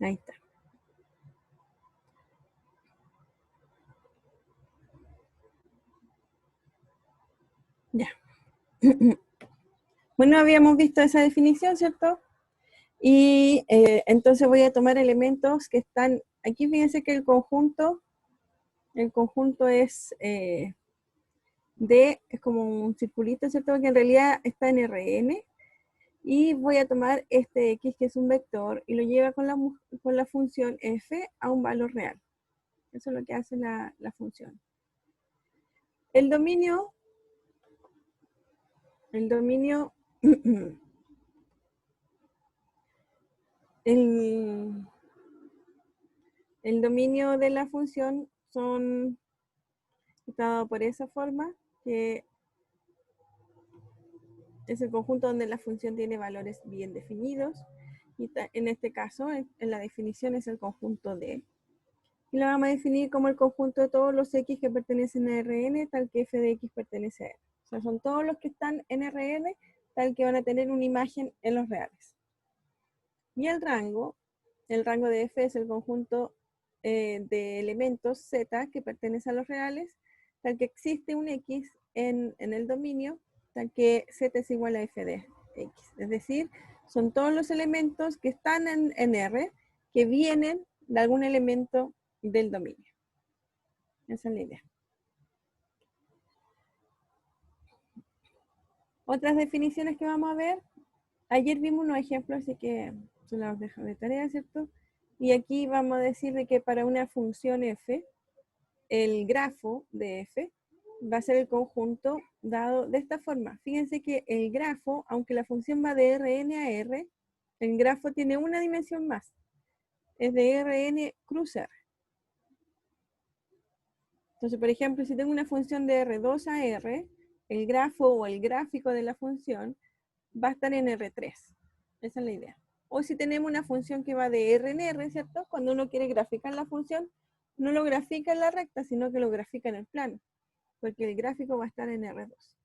Ahí está. Ya. Bueno, habíamos visto esa definición, ¿cierto? Y entonces voy a tomar elementos que están, aquí fíjense que el conjunto es D, es como un circulito, ¿cierto? Que en realidad está en Rn. Y voy a tomar este X, que es un vector, y lo lleva con la función f a un valor real. Eso es lo que hace la función. El dominio el dominio de la función está dado por esa forma, que es el conjunto donde la función tiene valores bien definidos, y en este caso, en la definición es el conjunto D, y lo vamos a definir como el conjunto de todos los X que pertenecen a Rn, tal que f de X pertenece a R. O sea, son todos los que están en Rn, tal que van a tener una imagen en los reales. Y el rango de f es el conjunto de elementos z que pertenece a los reales, tal que existe un x en el dominio, tal que z es igual a f de x. Es decir, son todos los elementos que están en R que vienen de algún elemento del dominio. Esa es la idea. Otras definiciones que vamos a ver. Ayer vimos unos ejemplos, así que se los dejo de tarea, ¿cierto? Y aquí vamos a decir de que para una función f, el grafo de f va a ser el conjunto dado de esta forma. Fíjense que el grafo, aunque la función va de Rn a R, el grafo tiene una dimensión más. Es de Rn cruz R. Entonces, por ejemplo, si tengo una función de R2 a R, el grafo o el gráfico de la función va a estar en R3. Esa es la idea. O si tenemos una función que va de R en R, ¿cierto? Cuando uno quiere graficar la función, no lo grafica en la recta, sino que lo grafica en el plano, porque el gráfico va a estar en R2.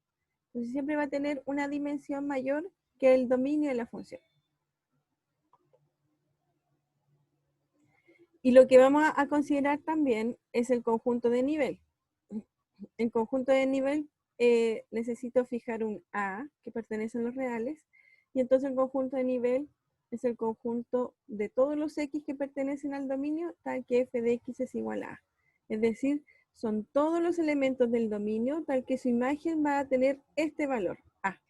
Entonces siempre va a tener una dimensión mayor que el dominio de la función. Y lo que vamos a considerar también es el conjunto de nivel. El conjunto de nivel necesito fijar un A que pertenece a los reales, y entonces el conjunto de nivel es el conjunto de todos los X que pertenecen al dominio, tal que f de X es igual a A. Es decir, son todos los elementos del dominio, tal que su imagen va a tener este valor, A.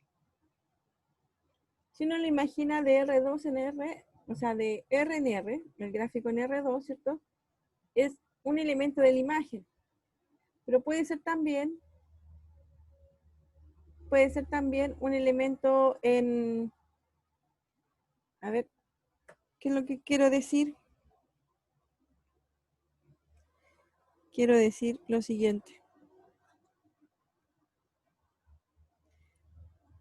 Si uno lo imagina de R2 en R, o sea, de R en R, el gráfico en R2, ¿cierto? Es un elemento de la imagen. Pero puede ser también un elemento en... A ver, ¿qué es lo que quiero decir? Quiero decir lo siguiente.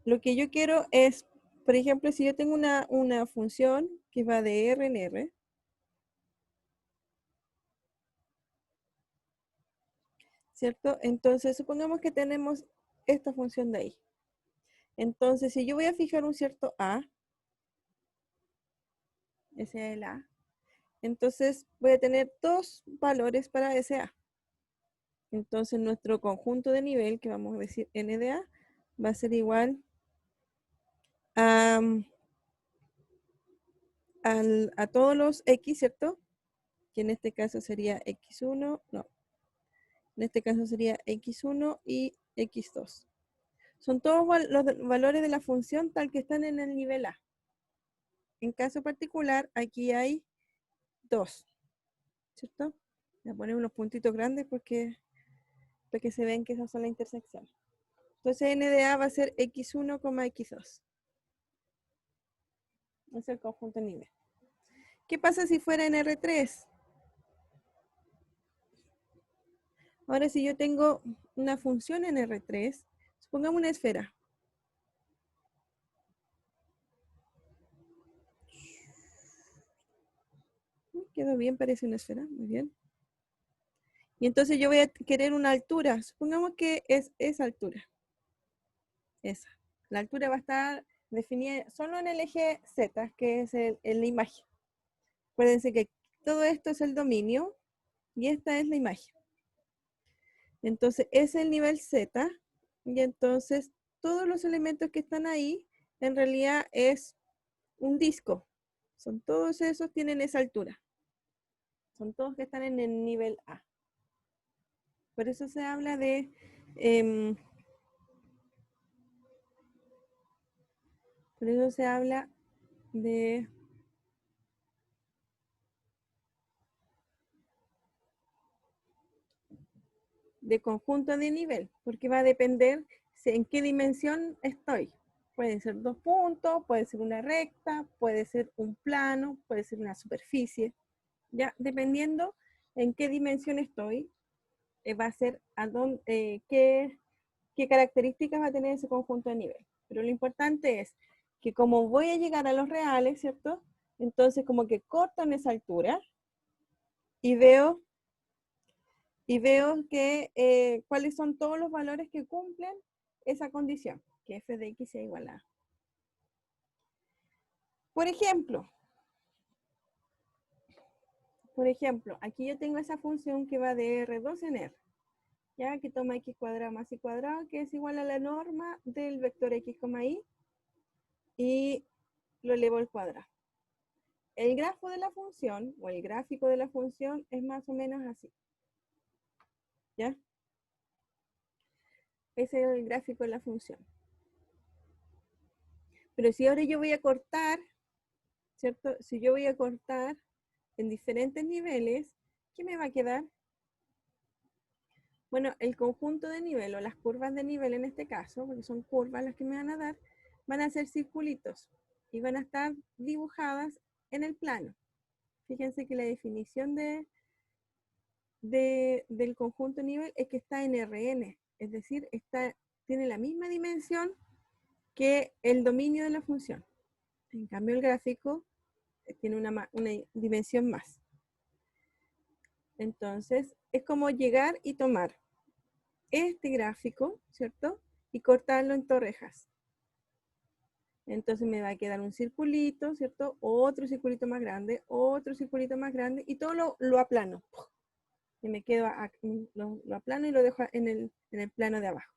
Lo que yo quiero es, por ejemplo, si yo tengo una función que va de R en R, ¿cierto? Entonces, supongamos que tenemos esta función de ahí. Entonces, si yo voy a fijar un cierto A, ese es el A, entonces voy a tener dos valores para ese A. Entonces, nuestro conjunto de nivel, que vamos a decir n de A, va a ser igual a, a todos los X, ¿cierto? Que en este caso sería X1, no, en este caso sería X1 y X2. Son todos los valores de la función tal que están en el nivel A. En caso particular, aquí hay 2, ¿cierto? Voy a poner unos puntitos grandes porque para que se vean que esas son las intersecciones. Entonces n de A va a ser X1, X2. Es el conjunto de nivel. ¿Qué pasa si fuera en R3? Ahora, si yo tengo una función en R3, supongamos una esfera. Quedó bien, parece una esfera, muy bien. Y entonces yo voy a querer una altura. Supongamos que es esa altura. Esa. La altura va a estar definida solo en el eje Z, que es la imagen. Acuérdense que todo esto es el dominio y esta es la imagen. Entonces, es el nivel Z y entonces todos los elementos que están ahí en realidad es un disco. Son todos esos, tienen esa altura. Son todos que están en el nivel A. Por eso se habla por eso se habla de conjunto de nivel, porque va a depender en qué dimensión estoy. Pueden ser 2 puntos, puede ser una recta, puede ser un plano, puede ser una superficie. Ya, dependiendo en qué dimensión estoy, va a ser qué características va a tener ese conjunto de nivel. Pero lo importante es que como voy a llegar a los reales, ¿cierto? Entonces como que corto en esa altura y veo que cuáles son todos los valores que cumplen esa condición, que f de x sea igual a. Por ejemplo, aquí yo tengo esa función que va de R2 en R, ya que toma x cuadrado más y cuadrado, que es igual a la norma del vector x, y, y lo elevo al cuadrado. El grafo de la función, o el gráfico de la función, es más o menos así. ¿Ya? Ese es el gráfico de la función. Pero si ahora yo voy a cortar, ¿cierto? Si yo voy a cortar en diferentes niveles, ¿qué me va a quedar? Bueno, el conjunto de nivel o las curvas de nivel en este caso, porque son curvas las que me van a dar, van a ser circulitos y van a estar dibujadas en el plano. Fíjense que la definición del conjunto de nivel es que está en Rn, es decir, tiene la misma dimensión que el dominio de la función. En cambio, el gráfico tiene una dimensión más. Entonces, es como llegar y tomar este gráfico, ¿cierto? Y cortarlo en torrejas. Entonces me va a quedar un circulito, ¿cierto? Otro circulito más grande, otro circulito más grande, y todo lo aplano. Y me quedo, lo aplano y lo dejo en el plano de abajo.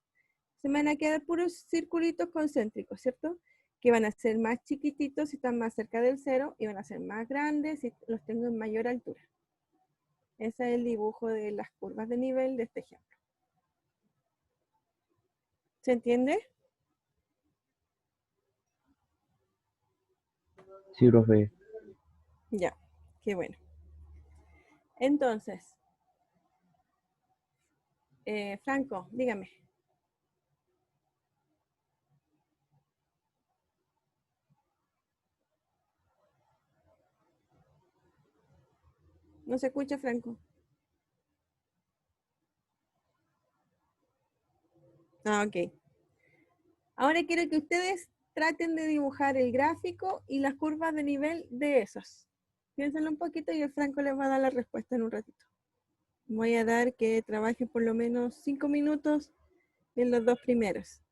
Se me van a quedar puros circulitos concéntricos, ¿cierto? Que van a ser más chiquititos si están más cerca del cero y van a ser más grandes si los tengo en mayor altura. Ese es el dibujo de las curvas de nivel de este ejemplo. ¿Se entiende? Sí, profe. Ya, qué bueno. Entonces, Franco, dígame. No se escucha, Franco. Ah, ok. Ahora quiero que ustedes traten de dibujar el gráfico y las curvas de nivel de esos. Piénsenlo un poquito y el Franco les va a dar la respuesta en un ratito. Voy a dar que trabajen por lo menos 5 minutos en los dos primeros.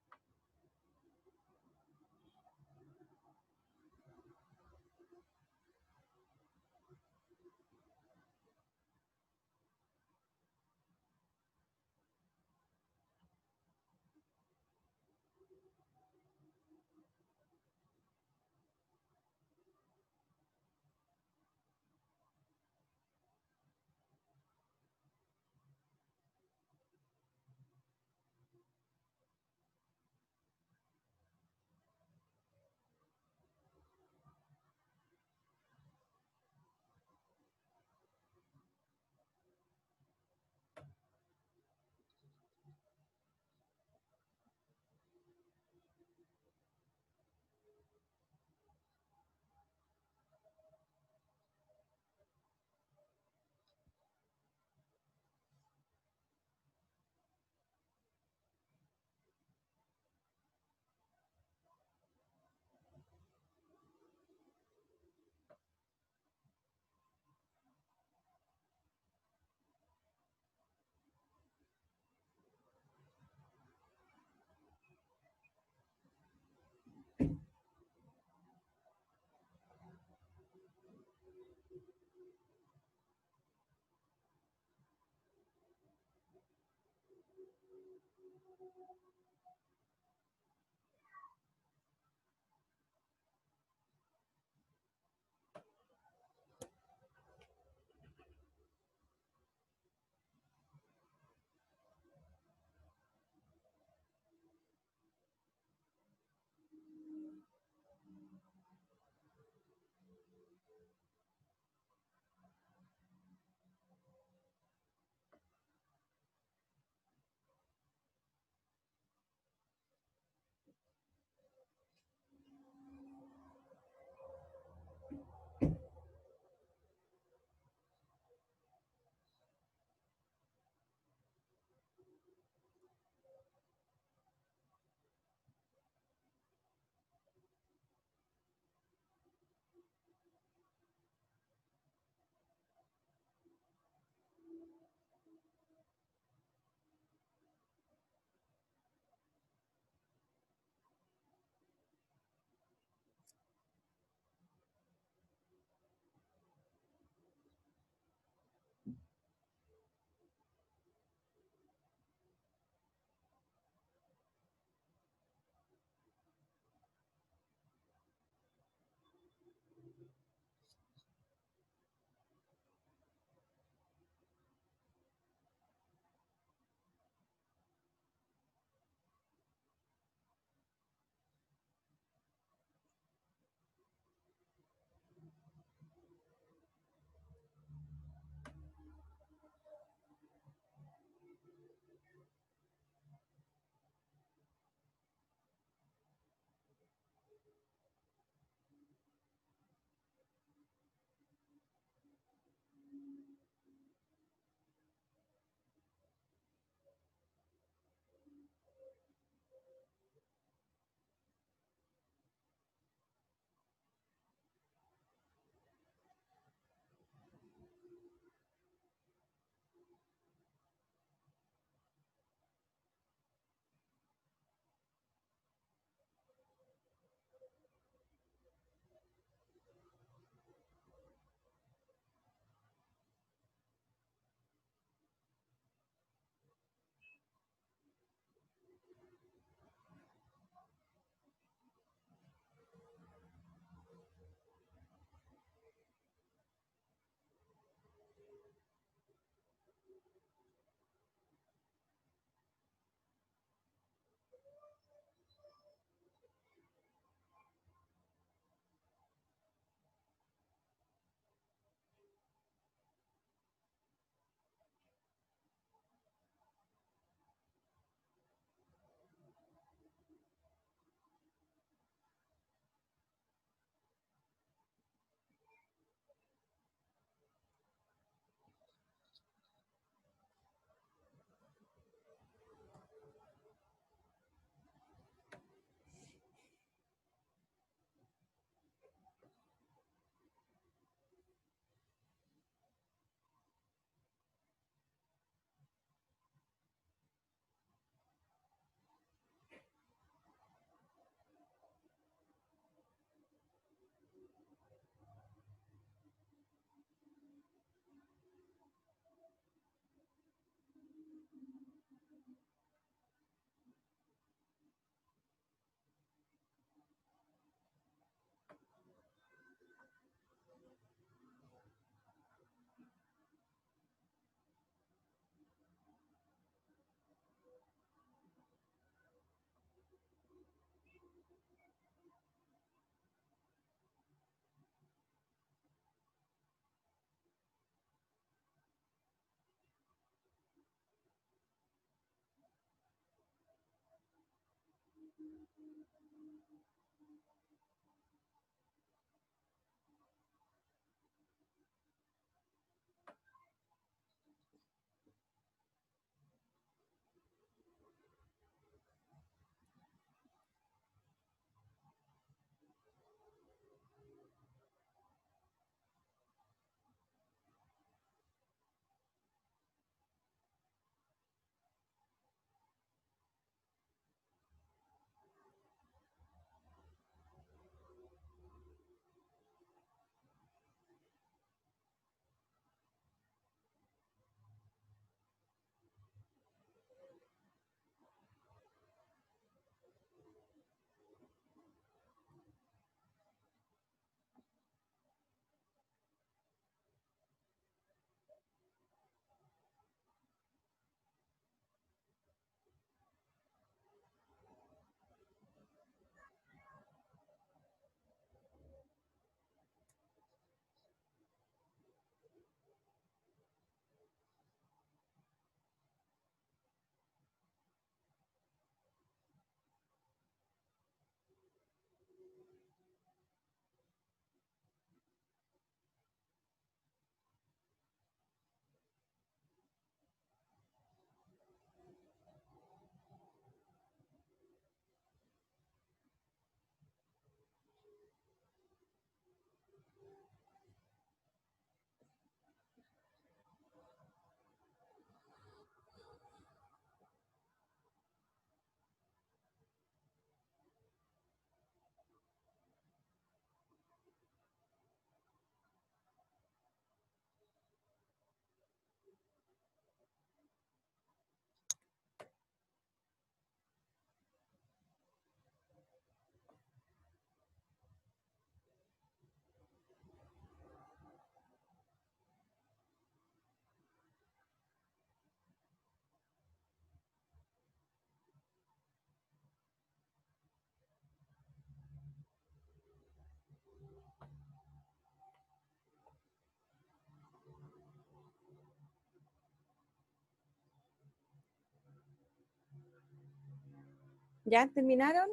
¿Ya terminaron?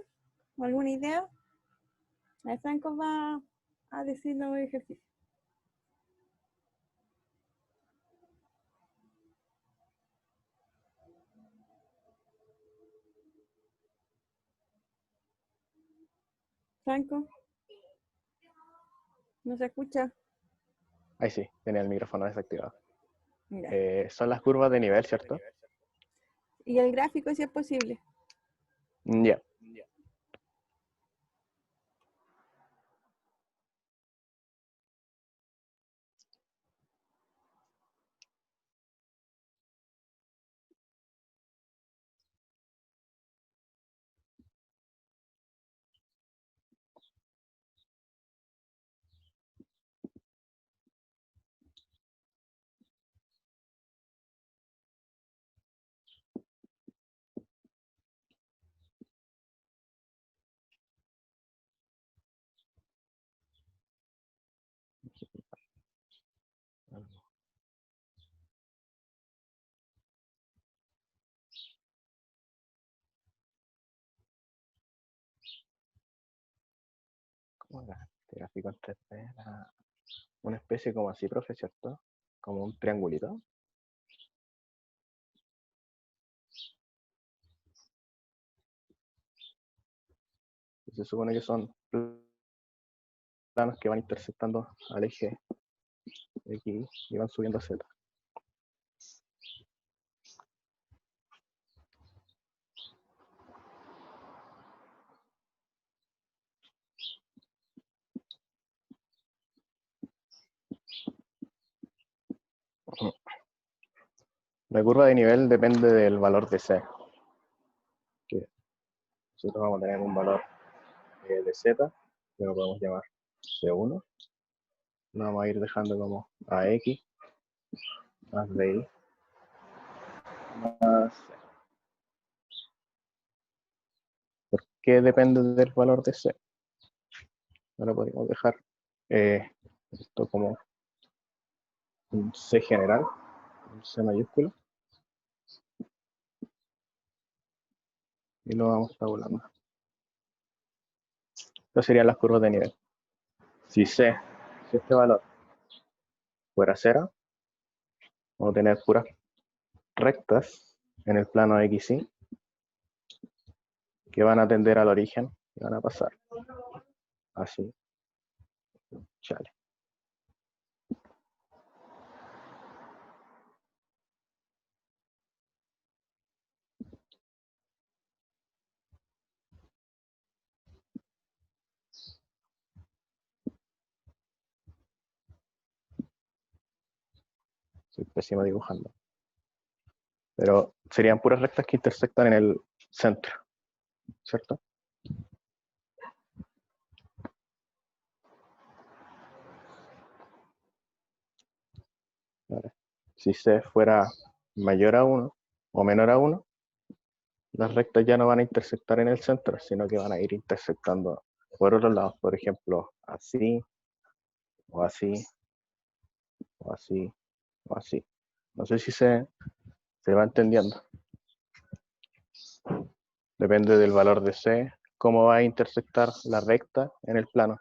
¿Alguna idea? El Franco va a decirnos el ejercicio. Franco, ¿no se escucha? Ahí sí, tenía el micrófono desactivado. Mira. Son las curvas de nivel, ¿cierto? Y el gráfico, si es posible. Ya. ¿Cómo era este gráfico en 3D? Era una especie como así, profe, ¿cierto? Como un triangulito. Se supone que son planos que van intersectando al eje X y van subiendo a Z. La curva de nivel depende del valor de C. Que nosotros vamos a tener un valor de Z, que lo podemos llamar C1. Lo vamos a ir dejando como AX más BI más C. ¿Por qué depende del valor de C? Ahora podemos dejar esto como un C general, un C mayúsculo, y lo vamos tabulando. Estas serían las curvas de nivel. Si este valor fuera 0, vamos a tener puras rectas en el plano XY que van a tender al origen y van a pasar así. Chale. Soy pésimo dibujando. Pero serían puras rectas que intersectan en el centro, ¿cierto? Ahora, si C fuera mayor a 1 o menor a 1, las rectas ya no van a intersectar en el centro, sino que van a ir intersectando por otros lados, por ejemplo, así, o así, o así, o así. No sé si se va entendiendo. Depende del valor de C, cómo va a intersectar la recta en el plano.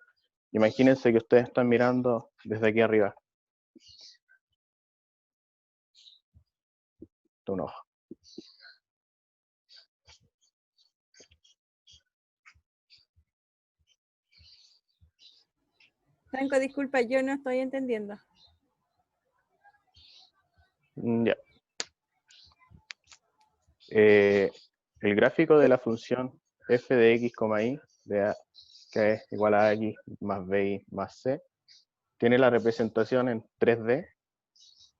Imagínense que ustedes están mirando desde aquí arriba. Un ojo. Franco, disculpa, yo no estoy entendiendo. Ya. El gráfico de la función f de x, y, que es igual a x más b más c, tiene la representación en 3D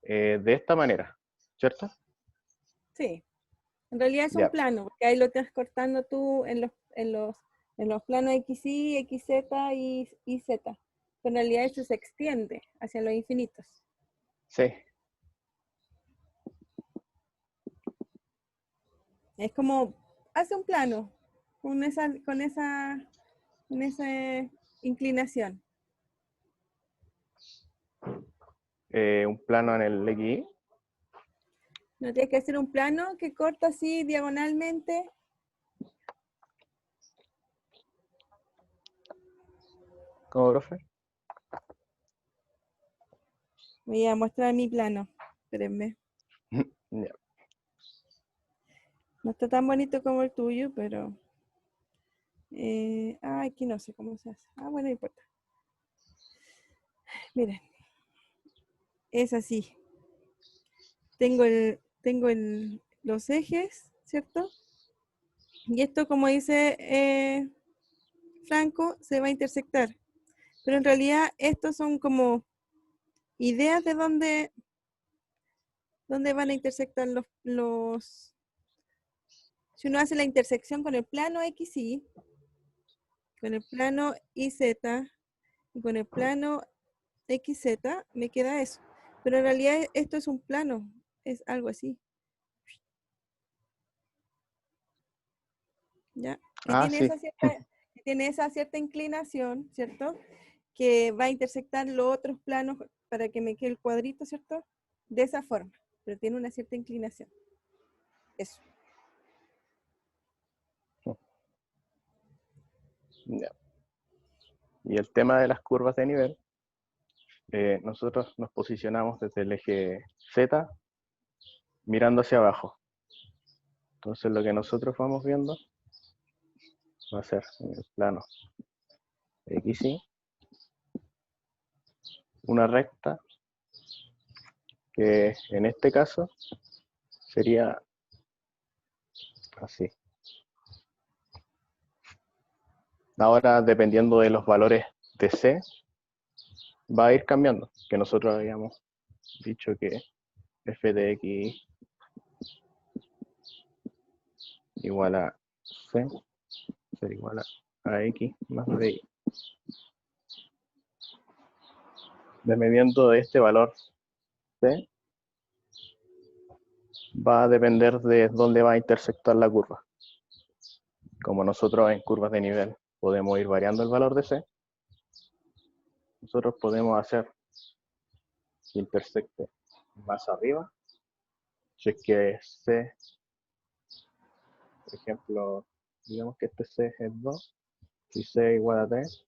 de esta manera, ¿cierto? Sí, en realidad es un Ya, plano, porque ahí lo estás cortando tú en los planos XY, XZ y Z. Pero en realidad eso se extiende hacia los infinitos. sí. Es como, hace un plano con esa inclinación. Un plano en el XY. No tienes que hacer un plano que corta así diagonalmente ¿Cómo, profe? Voy a mostrar mi plano. Espérenme. Ya. No está tan bonito como el tuyo, pero... aquí no sé cómo se hace. Bueno, no importa. Miren, es así. Tengo los ejes, ¿cierto? Y esto, como dice Franco, se va a intersectar. Pero en realidad estos son como ideas de dónde van a intersectar los... Si uno hace la intersección con el plano XY, con el plano YZ y con el plano XZ, me queda eso. Pero en realidad esto es un plano, es algo así. ¿Ya? Sí. Que tiene esa cierta inclinación, ¿cierto? Que va a intersectar los otros planos para que me quede el cuadrito, ¿cierto? De esa forma, pero tiene una cierta inclinación. Eso. Ya. Y el tema de las curvas de nivel, nosotros nos posicionamos desde el eje Z mirando hacia abajo. Entonces lo que nosotros vamos viendo va a ser en el plano XY una recta que en este caso sería así. Ahora, dependiendo de los valores de C, va a ir cambiando, que nosotros habíamos dicho que f de x igual a C ser igual a x más dy. Dependiendo de este valor C, va a depender de dónde va a intersectar la curva. Como nosotros en curvas de nivel podemos ir variando el valor de C, nosotros podemos hacer que intersecte más arriba, si es que C, por ejemplo, digamos que este C es 2, si C es igual a 3,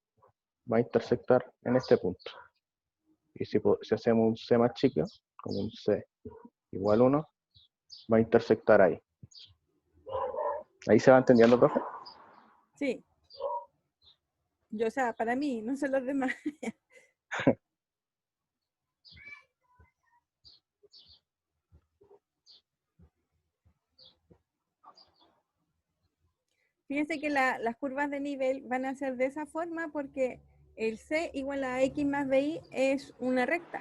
va a intersectar en este punto. Y si hacemos un C más chico, como un C igual a 1, va a intersectar ahí. ¿Ahí se va entendiendo, profe? Sí. Yo, o sea, para mí, no sé los demás. Fíjense que las curvas de nivel van a ser de esa forma porque el C igual a X más BI es una recta,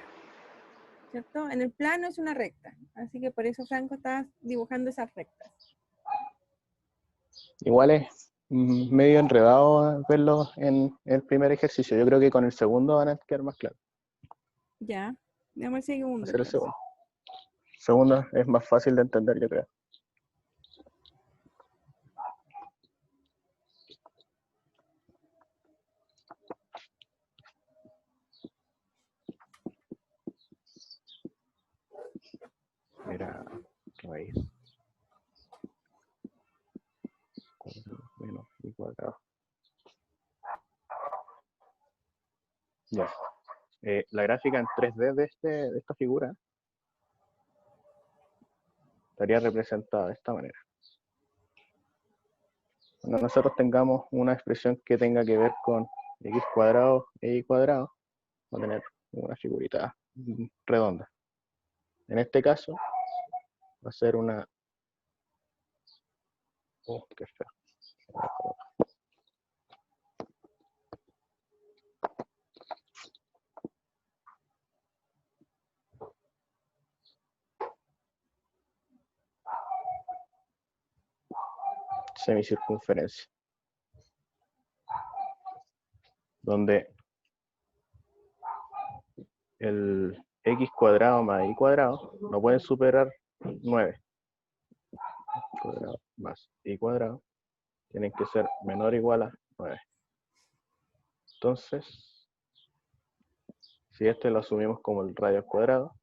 ¿cierto? En el plano es una recta, así que por eso Franco está dibujando esas rectas. Igual es medio enredado verlo en el primer ejercicio. Yo creo que con el segundo van a quedar más claro. Ya, veamos el segundo Hacer el entonces. segundo. El segundo es más fácil de entender, yo creo. Era raíz menos y cuadrado. Ya. La gráfica en 3D de esta figura estaría representada de esta manera. Cuando nosotros tengamos una expresión que tenga que ver con x cuadrado e y cuadrado, va a tener una figurita redonda. En este caso, va a ser una... qué feo. Semicircunferencia. Donde el x cuadrado más y cuadrado no pueden superar 9. Cuadrado más y cuadrado tienen que ser menor o igual a 9. Entonces, si este lo asumimos como el radio al cuadrado,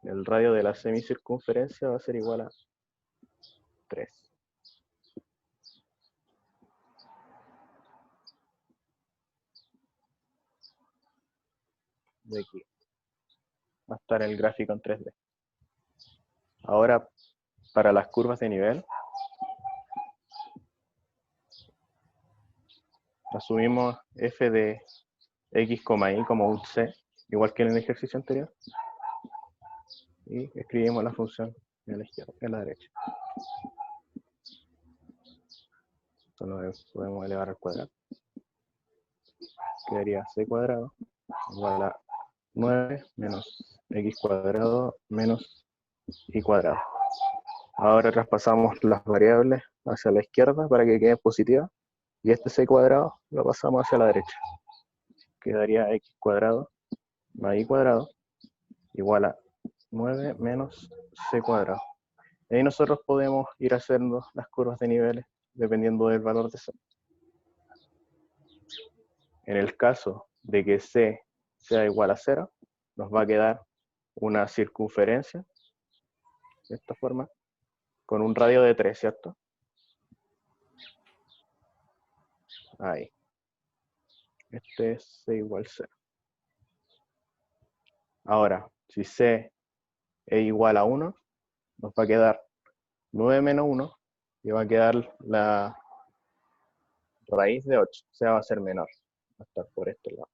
el radio de la semicircunferencia va a ser igual a 3. de aquí. Va a estar el gráfico en 3D. Ahora, para las curvas de nivel, asumimos f de x, y como un c, igual que en el ejercicio anterior, y escribimos la función en la izquierda, en la derecha. Esto lo podemos elevar al cuadrado. Quedaría c cuadrado igual a 9 menos x cuadrado menos y cuadrado. Ahora traspasamos las variables hacia la izquierda para que quede positiva, y este c cuadrado lo pasamos hacia la derecha. Quedaría x cuadrado más y cuadrado igual a 9 menos c cuadrado. Y ahí nosotros podemos ir haciendo las curvas de niveles dependiendo del valor de c. En el caso de que c sea igual a 0, nos va a quedar una circunferencia, de esta forma, con un radio de 3, ¿cierto? Ahí. Este es c igual 0. Ahora, si c es igual a 1, nos va a quedar 9 menos 1, y va a quedar la raíz de 8, o sea, va a ser menor, va a estar por este lado.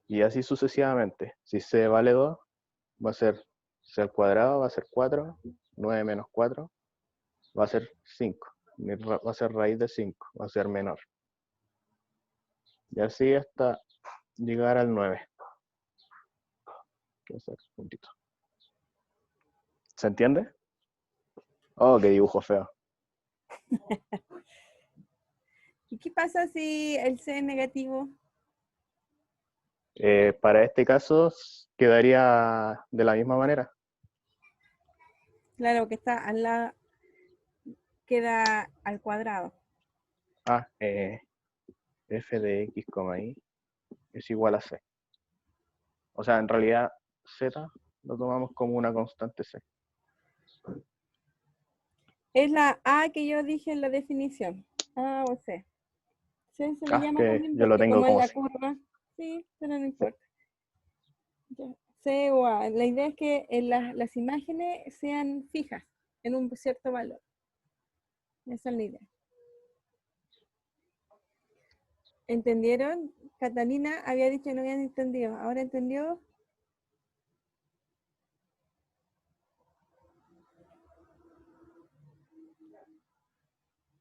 Y así sucesivamente. Si c vale 2, va a ser c al cuadrado, va a ser 4, 9 menos 4, va a ser 5, va a ser raíz de 5, va a ser menor. Y así hasta llegar al 9. ¿Se entiende? Oh, qué dibujo feo. ¿Y qué pasa si el C es negativo? Para este caso quedaría de la misma manera. Claro, que está al lado, queda al cuadrado. Ah, f de x, y es igual a c. O sea, en realidad z lo tomamos como una constante c. Es la A que yo dije en la definición. A o C. C se le llama Que también yo lo porque tengo como es como la c. curva, sí, pero no importa. Ya. C o A. La idea es que las imágenes sean fijas en un cierto valor. Esa es la idea. ¿Entendieron? Catalina había dicho que no habían entendido. ¿Ahora entendió?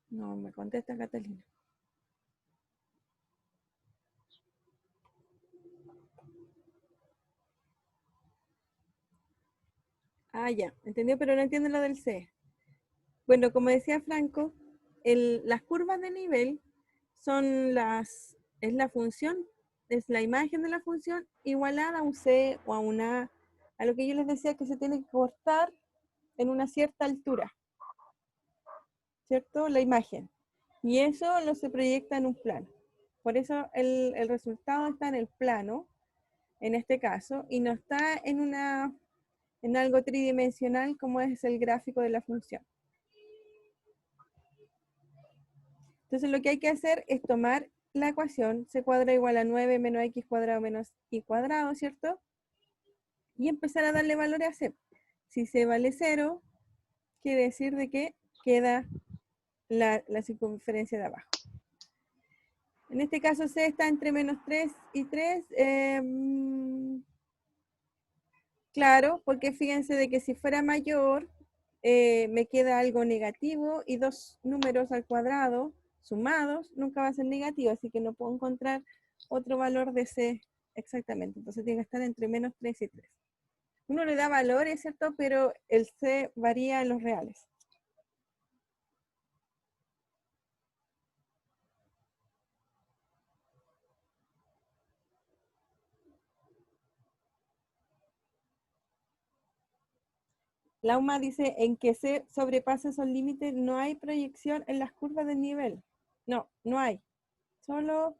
No, me contesta Catalina. Ah, ya, entendió, pero no entiende lo del C. Bueno, como decía Franco, las curvas de nivel es la función, es la imagen de la función igualada a un C o a una A, a lo que yo les decía que se tiene que cortar en una cierta altura, ¿cierto? La imagen. Y eso lo se proyecta en un plano. Por eso el resultado está en el plano, en este caso, y no está en algo tridimensional como es el gráfico de la función. Entonces lo que hay que hacer es tomar la ecuación c cuadrado igual a 9 menos x cuadrado menos y cuadrado, ¿cierto? Y empezar a darle valores a c. Si c vale 0, quiere decir de que queda la circunferencia de abajo. En este caso c está entre menos 3 y 3. Claro, porque fíjense de que si fuera mayor, me queda algo negativo y dos números al cuadrado sumados nunca va a ser negativo, así que no puedo encontrar otro valor de C exactamente. Entonces tiene que estar entre menos 3 y 3. Uno le da valores, ¿cierto? Pero el C varía en los reales. Lauma dice, en que C sobrepasa esos límites, no hay proyección en las curvas de nivel. No, no hay. Solo...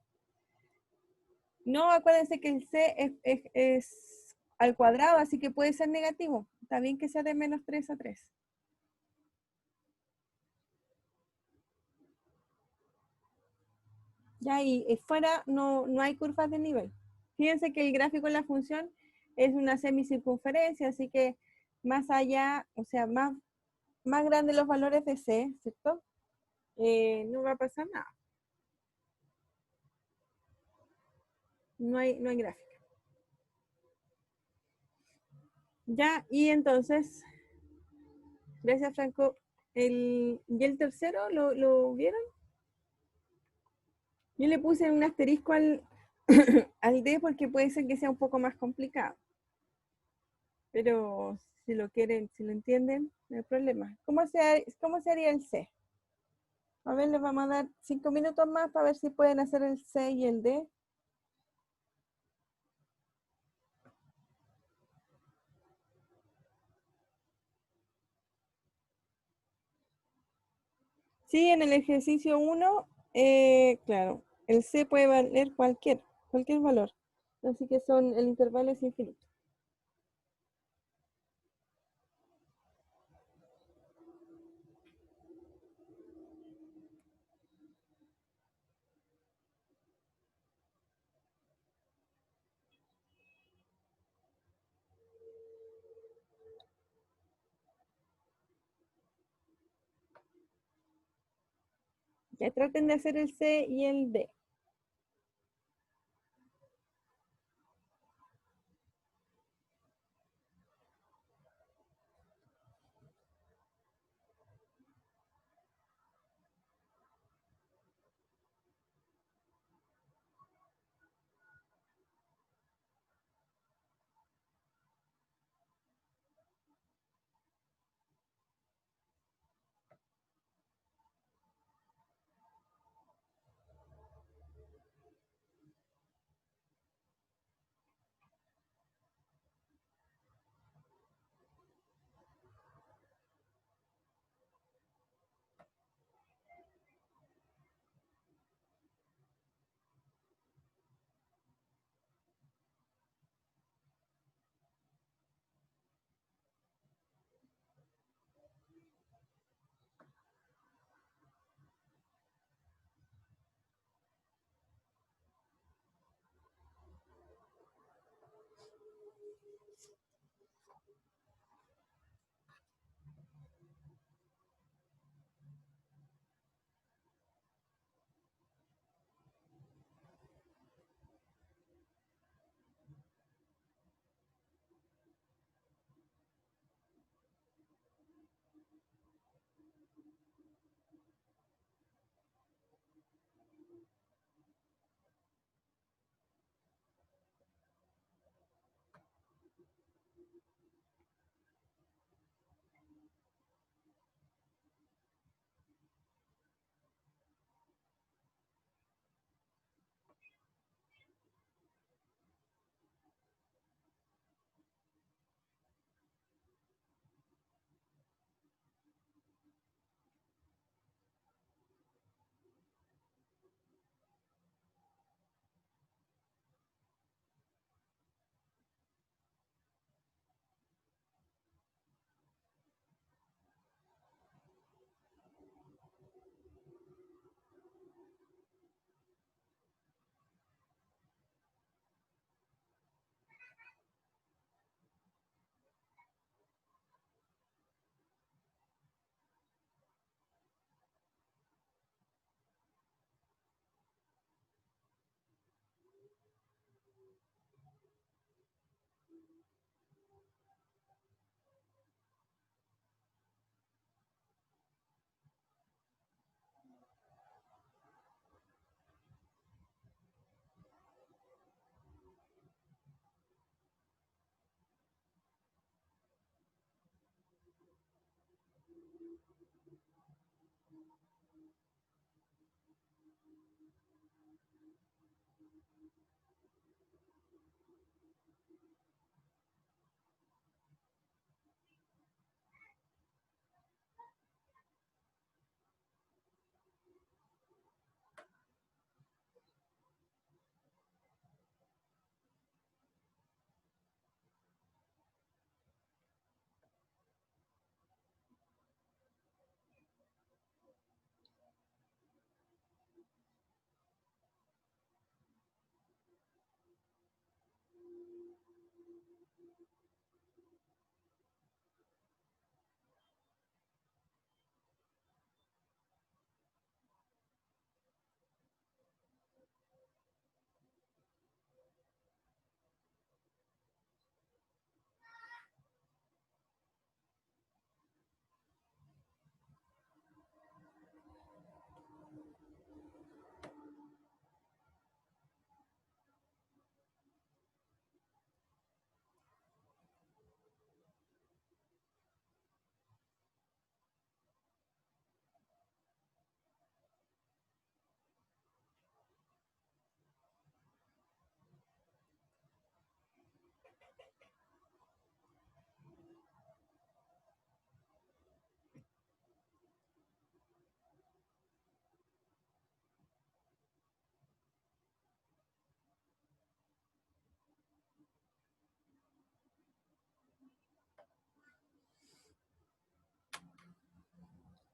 No, acuérdense que el C es al cuadrado, así que puede ser negativo. Está bien que sea de menos 3 a 3. Ya, y fuera no hay curvas de nivel. Fíjense que el gráfico de la función es una semicircunferencia, así que más allá, o sea, más grandes los valores de C, ¿cierto? No va a pasar nada. No hay gráfica. Ya, y entonces, gracias Franco. ¿Y el tercero lo vieron? Yo le puse un asterisco al D porque puede ser que sea un poco más complicado. Pero si lo quieren, si lo entienden, no hay problema. ¿Cómo se haría el C? A ver, les vamos a dar 5 minutos más para ver si pueden hacer el C y el D. Sí, en el ejercicio 1, claro, el C puede valer cualquier valor. Así que el intervalo es infinito. Ya traten de hacer el C y el D.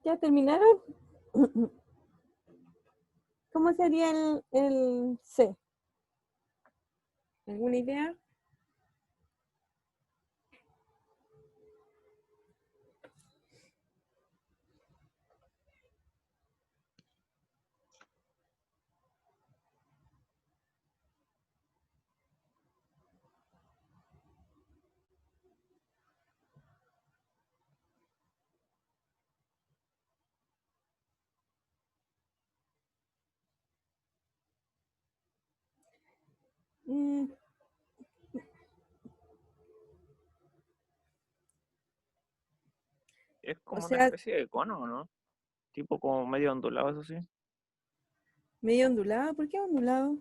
¿Ya terminaron? ¿Cómo sería el C? ¿Alguna idea? Mm, Es o como una sea, especie de cono, ¿no? Tipo como medio ondulado, eso sí. medio ondulado. ¿Por qué ondulado?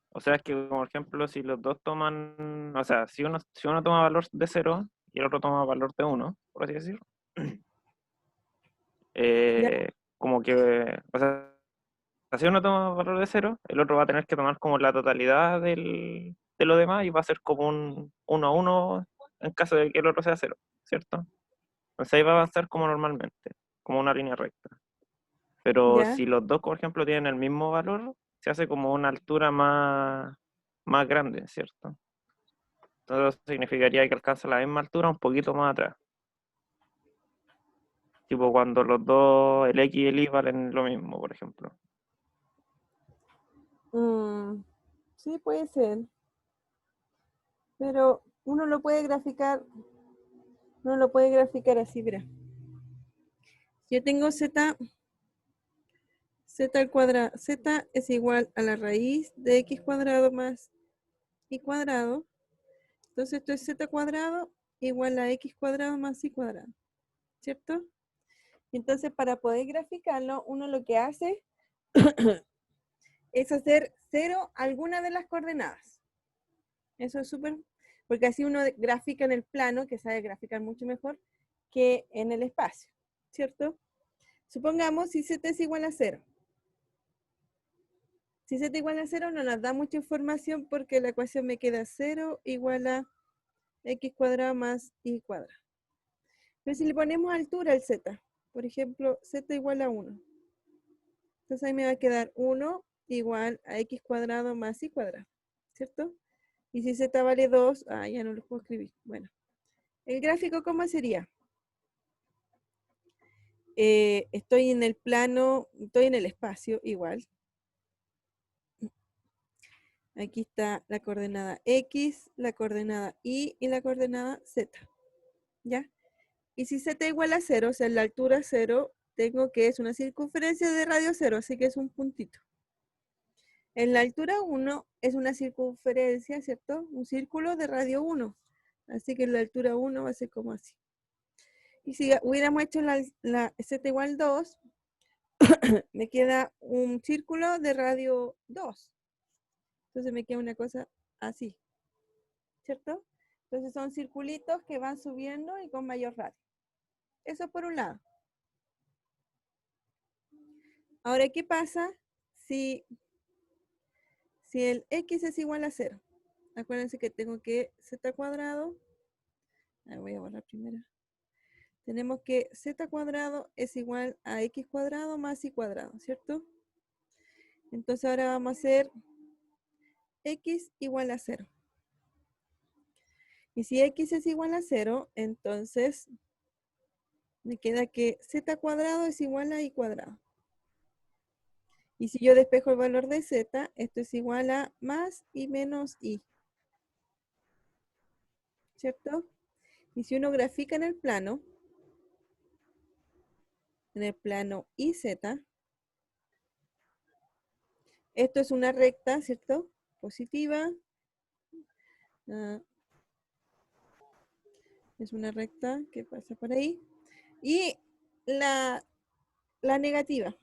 O sea, es que, por ejemplo, si los dos toman, o sea, si uno toma valor de 0 y el otro toma valor de 1, por así decirlo, ¿Ya? como que, o sea, si uno toma valor de 0, el otro va a tener que tomar como la totalidad de lo demás y va a ser como un 1 a 1 en caso de que el otro sea 0, ¿cierto? Entonces ahí va a avanzar como normalmente, como una línea recta. Pero ¿Ya? si los dos, por ejemplo, tienen el mismo valor, se hace como una altura más grande, ¿cierto? Entonces eso significaría que alcanza la misma altura un poquito más atrás. Tipo cuando los dos, el X y el Y valen lo mismo, por ejemplo. Mm, sí, puede ser. Pero uno lo puede graficar así, mira. Si yo tengo z al cuadrado, z es igual a la raíz de x cuadrado más y cuadrado. Entonces esto es z cuadrado igual a x cuadrado más y cuadrado, ¿cierto? Entonces para poder graficarlo, uno lo que hace es hacer cero alguna de las coordenadas. Eso es súper, porque así uno grafica en el plano, que sabe graficar mucho mejor que en el espacio, ¿cierto? Supongamos si z es igual a 0. Si z igual a 0 no nos da mucha información porque la ecuación me queda 0 igual a x cuadrado más y cuadrado. Pero si le ponemos altura al z, por ejemplo, z igual a 1, entonces ahí me va a quedar 1 igual a x cuadrado más y cuadrado, ¿cierto? Y si z vale 2, ya no lo puedo escribir. Bueno, el gráfico, ¿cómo sería? Estoy en el plano, estoy en el espacio igual. Aquí está la coordenada X, la coordenada Y y la coordenada Z. ¿Ya? Y si Z igual a 0, o sea, la altura 0, tengo que es una circunferencia de radio 0, así que es un puntito. En la altura 1 es una circunferencia, ¿cierto? Un círculo de radio 1. Así que la altura 1 va a ser como así. Y si hubiéramos hecho la Z igual 2, me queda un círculo de radio 2. Entonces me queda una cosa así, ¿cierto? Entonces son circulitos que van subiendo y con mayor radio. Eso por un lado. Ahora, ¿qué pasa si, si el x es igual a 0? Acuérdense que tengo que z cuadrado, voy a borrar primero. Tenemos que z cuadrado es igual a x cuadrado más y cuadrado, ¿cierto? Entonces ahora vamos a hacer x igual a 0. Y si x es igual a 0, entonces me queda que z cuadrado es igual a y cuadrado. Y si yo despejo el valor de z, esto es igual a más y menos y, ¿cierto? Y si uno grafica en el plano IZ, esto es una recta, ¿cierto? Positiva. Es una recta que pasa por ahí. Y la, la negativa.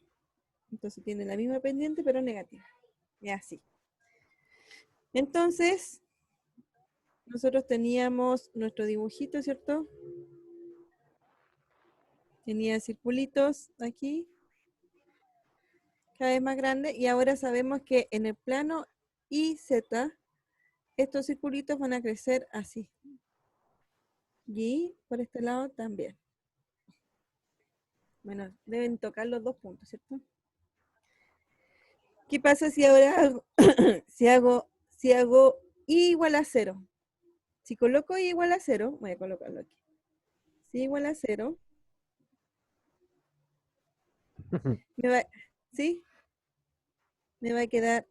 Entonces tiene la misma pendiente, pero negativa. Y así. Entonces, nosotros teníamos nuestro dibujito, ¿cierto? Tenía circulitos aquí, cada vez más grande. Y ahora sabemos que en el plano IZ, estos circulitos van a crecer así. Y por este lado también. Bueno, deben tocar los dos puntos, ¿cierto? ¿Qué pasa si ahora hago, si hago y igual a 0? Si coloco y igual a 0, voy a colocarlo aquí. Si igual a 0, me va, ¿sí? Me va a quedar,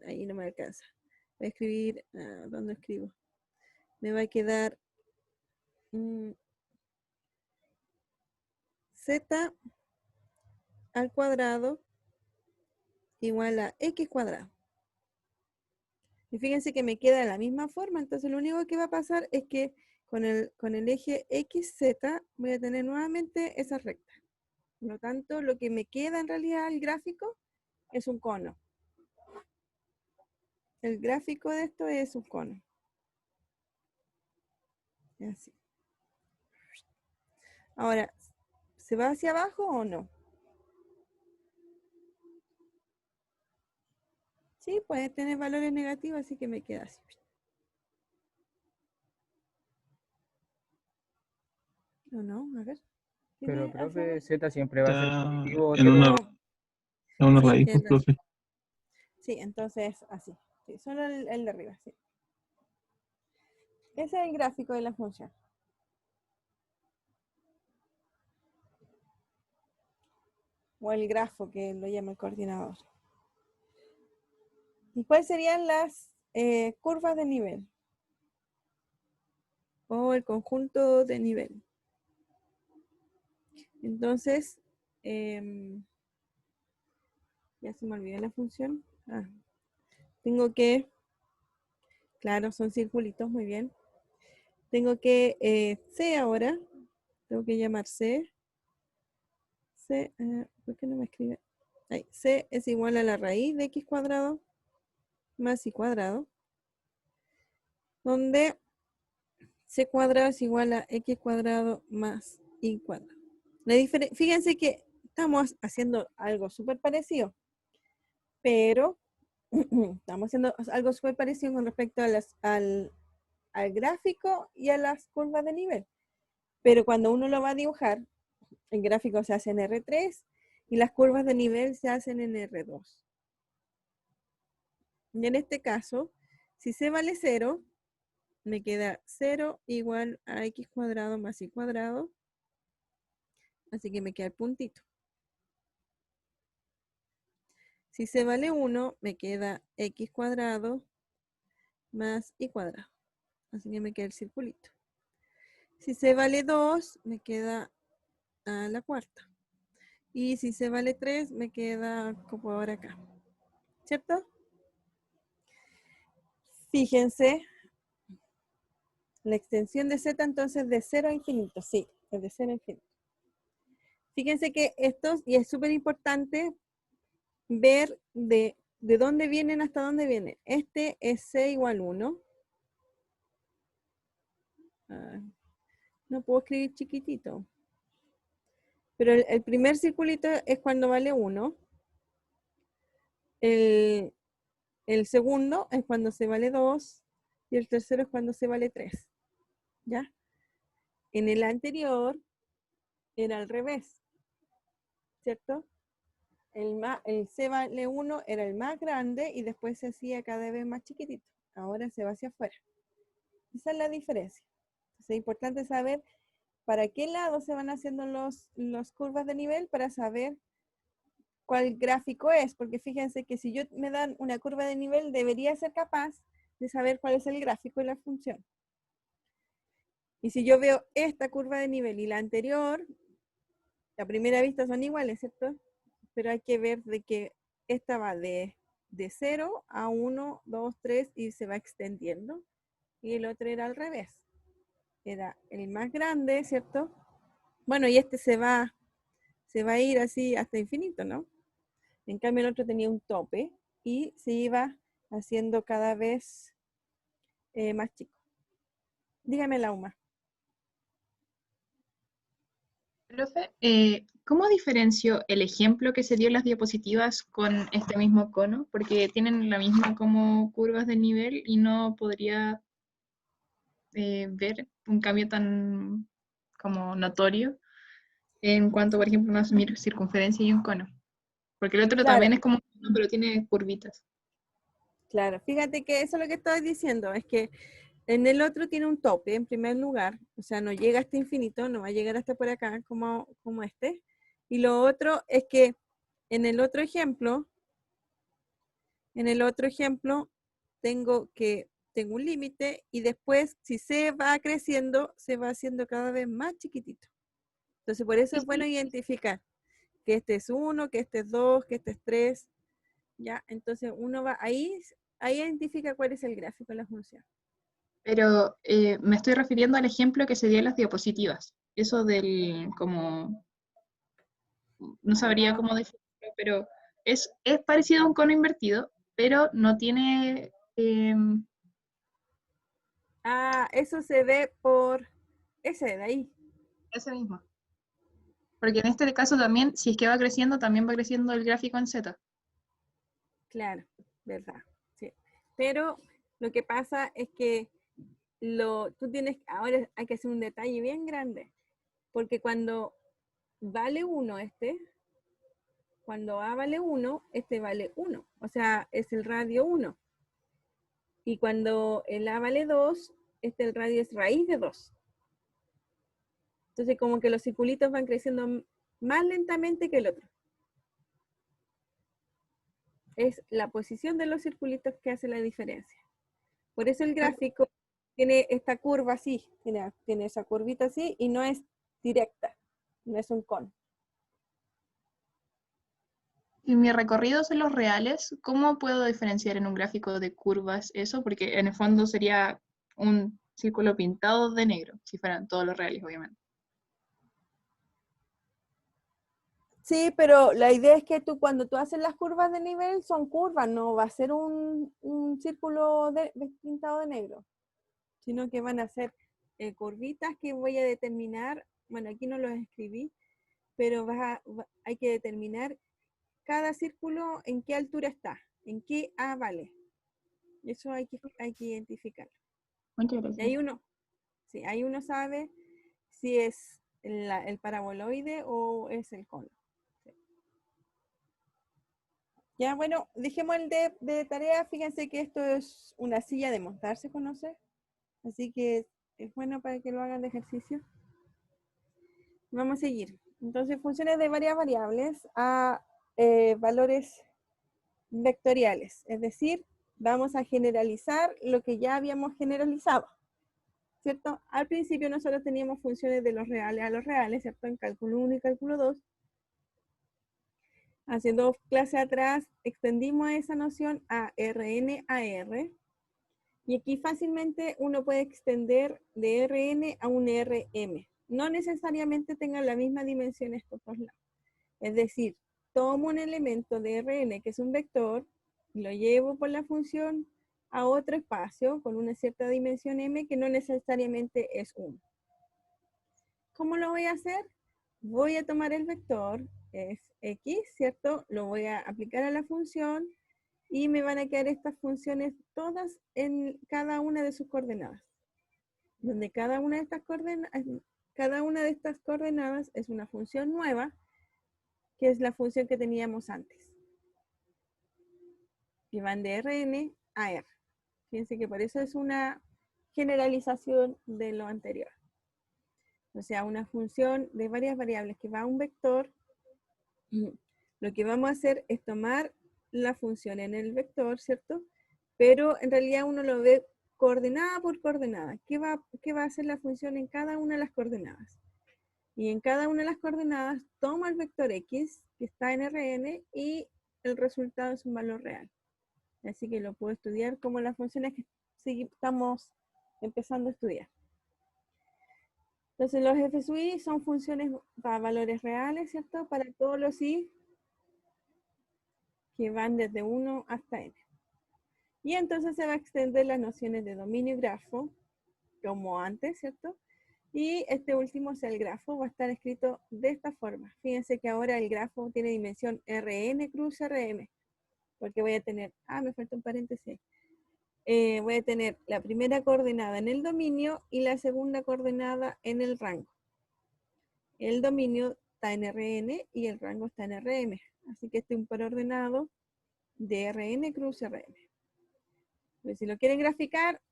ahí no me alcanza. Voy a escribir, ¿dónde escribo? Me va a quedar z al cuadrado igual a x cuadrado. Y fíjense que me queda de la misma forma, entonces lo único que va a pasar es que con el eje XZ voy a tener nuevamente esa recta. Por lo tanto, lo que me queda en realidad al gráfico es un cono. El gráfico de esto es un cono. Así. Ahora, ¿se va hacia abajo o no? Sí, puede tener valores negativos, así que me queda así. ¿O no? A ver. Pero, ¿Tiene algo? profe, Z siempre va a ser Está positivo o en cero. una, No. en una Sí, raíz, pues, profe. sí, entonces así. Sí, solo el de arriba, sí. Ese es el gráfico de la función. O el grafo que lo llama el coordinador. ¿Y cuáles serían las curvas de nivel? O el conjunto de nivel. Entonces, ya se me olvidó la función. Tengo que, claro, son circulitos, muy bien. Tengo que, C ahora, tengo que llamar C. C, ¿por qué no me escribe? Ahí, C es igual a la raíz de x cuadrado más y cuadrado, donde c cuadrado es igual a x cuadrado más y cuadrado. Fíjense que estamos haciendo algo súper parecido, pero estamos haciendo algo súper parecido con respecto a al gráfico y a las curvas de nivel. Pero cuando uno lo va a dibujar, el gráfico se hace en R3 y las curvas de nivel se hacen en R2. Y en este caso, si c vale 0, me queda 0 igual a x cuadrado más y cuadrado. Así que me queda el puntito. Si c vale 1, me queda x cuadrado más y cuadrado. Así que me queda el circulito. Si c vale 2, me queda a la cuarta. Y si c vale 3, me queda como ahora acá. ¿Cierto? Fíjense, la extensión de z entonces de 0 a infinito. Sí, es de 0 a infinito. Fíjense que estos, y es súper importante ver de dónde vienen hasta dónde vienen. Este es c igual 1. No puedo escribir chiquitito. Pero el primer circulito es cuando vale 1. El segundo es cuando se vale 2. Y el tercero es cuando se vale 3. ¿Ya? En el anterior era al revés. ¿Cierto? El c vale 1 era el más grande y después se hacía cada vez más chiquitito. Ahora se va hacia afuera. Esa es la diferencia. Entonces es importante saber para qué lado se van haciendo los curvas de nivel para saber cuál gráfico es, porque fíjense que si yo me dan una curva de nivel, debería ser capaz de saber cuál es el gráfico y la función. Y si yo veo esta curva de nivel y la anterior, a primera vista son iguales, ¿cierto? Pero hay que ver de que esta va de 0 a 1, 2, 3 y se va extendiendo. Y el otro era al revés. Era el más grande, ¿cierto? Bueno, y este se va a ir así hasta infinito, ¿no? En cambio, el otro tenía un tope y se iba haciendo cada vez más chico. Dígame, Lauma. Profe, ¿cómo diferencio el ejemplo que se dio en las diapositivas con este mismo cono? Porque tienen la misma como curvas de nivel y no podría ver un cambio tan como notorio. en cuanto, por ejemplo, a una circunferencia y un cono. Porque el otro Claro. también es como un cono, pero tiene curvitas. Claro, fíjate que eso es lo que estoy diciendo, es que en el otro tiene un tope en primer lugar, o sea, no llega hasta infinito, no va a llegar hasta por acá como este. Y lo otro es que en el otro ejemplo, tengo un límite y después si se va creciendo, se va haciendo cada vez más chiquitito. Entonces por eso es bueno identificar que este es 1, que este es 2, que este es 3, ¿ya? Entonces uno va ahí identifica cuál es el gráfico de la función. Pero me estoy refiriendo al ejemplo que se dio en las diapositivas. Eso del, como, no sabría cómo definirlo, pero es parecido a un cono invertido, pero no tiene, Eso se ve por ese de ahí. ese mismo. Porque en este caso también, si es que va creciendo, también va creciendo el gráfico en Z. Claro, verdad. Sí. Pero lo que pasa es que ahora hay que hacer un detalle bien grande, porque cuando vale 1 cuando A vale 1, este vale 1, o sea, es el radio 1. Y cuando el A vale 2, el radio es raíz de 2. Entonces como que los circulitos van creciendo más lentamente que el otro. Es la posición de los circulitos que hace la diferencia. Por eso el gráfico tiene esta curva así, tiene esa curvita así y no es directa, no es un cono. Y mis recorridos en los reales, ¿cómo puedo diferenciar en un gráfico de curvas eso? Porque en el fondo sería un círculo pintado de negro, si fueran todos los reales, obviamente. Sí, pero la idea es que cuando tú haces las curvas de nivel, son curvas, no va a ser un círculo pintado de negro, sino que van a ser curvitas que voy a determinar, bueno, aquí no los escribí, pero hay que determinar cada círculo en qué altura está, en qué A vale. Eso hay que identificarlo. Muchas Y gracias. ahí uno sabe si es el paraboloide o es el cono. Ya, bueno, dejemos el de tarea. Fíjense que esto es una silla de montar, ¿se conoce? Así que es bueno para que lo hagan de ejercicio. Vamos a seguir. Entonces, funciones de varias variables a valores vectoriales. Es decir, vamos a generalizar lo que ya habíamos generalizado, ¿cierto? Al principio nosotros teníamos funciones de los reales a los reales, ¿cierto? En cálculo 1 y cálculo 2. Haciendo clase atrás, extendimos esa noción a Rn a R. Y aquí fácilmente uno puede extender de Rn a un Rm. No necesariamente tengan la misma dimensión estos dos lados. Es decir, tomo un elemento de Rn, que es un vector, y lo llevo por la función a otro espacio con una cierta dimensión m que no necesariamente es 1. ¿Cómo lo voy a hacer? Voy a tomar el vector, es x, ¿cierto? Lo voy a aplicar a la función y me van a quedar estas funciones todas en cada una de sus coordenadas. Donde cada una de estas coordenadas es una función nueva, que es la función que teníamos antes. Que van de Rn a R. Fíjense que por eso es una generalización de lo anterior. O sea, una función de varias variables que va a un vector. Lo que vamos a hacer es tomar la función en el vector, ¿cierto? Pero en realidad uno lo ve coordenada por coordenada. ¿Qué va a hacer la función en cada una de las coordenadas? Y en cada una de las coordenadas toma el vector x, que está en Rn, y el resultado es un valor real. Así que lo puedo estudiar como las funciones que estamos empezando a estudiar. Entonces los f sub i son funciones para valores reales, ¿cierto? Para todos los i que van desde 1 hasta n. Y entonces se va a extender las nociones de dominio y grafo, como antes, ¿cierto? Y este último, o sea, el grafo, va a estar escrito de esta forma. Fíjense que ahora el grafo tiene dimensión Rn cruz Rm, porque voy a tener, me falta un paréntesis. Voy a tener la primera coordenada en el dominio y la segunda coordenada en el rango. El dominio está en Rn y el rango está en Rm. Así que este es un par ordenado de Rn cruz Rm. Pero si lo quieren graficar,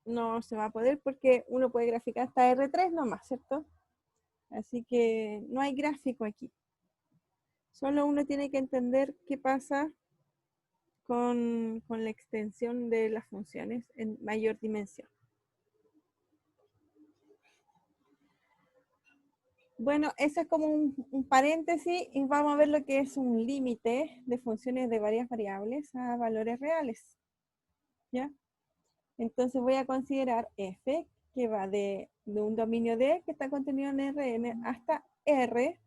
no se va a poder porque uno puede graficar hasta R3 nomás, ¿cierto? Así que no hay gráfico aquí. Solo uno tiene que entender qué pasa con la extensión de las funciones en mayor dimensión. Bueno, ese es como un paréntesis y vamos a ver lo que es un límite de funciones de varias variables a valores reales. ¿Ya? Entonces voy a considerar f, que va de un dominio D, que está contenido en Rn, hasta R.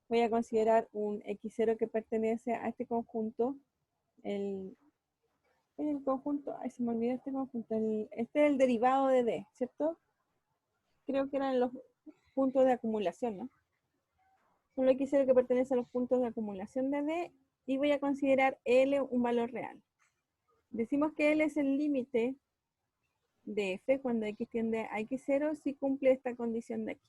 Voy a considerar un x0 que pertenece a este conjunto, el conjunto, ay, se me olvidó este conjunto, este es el derivado de D, ¿cierto? Creo que eran los puntos de acumulación, ¿no? Un x0 que pertenece a los puntos de acumulación de D, y voy a considerar L un valor real. Decimos que L es el límite de f cuando x tiende a x0 si cumple esta condición de aquí.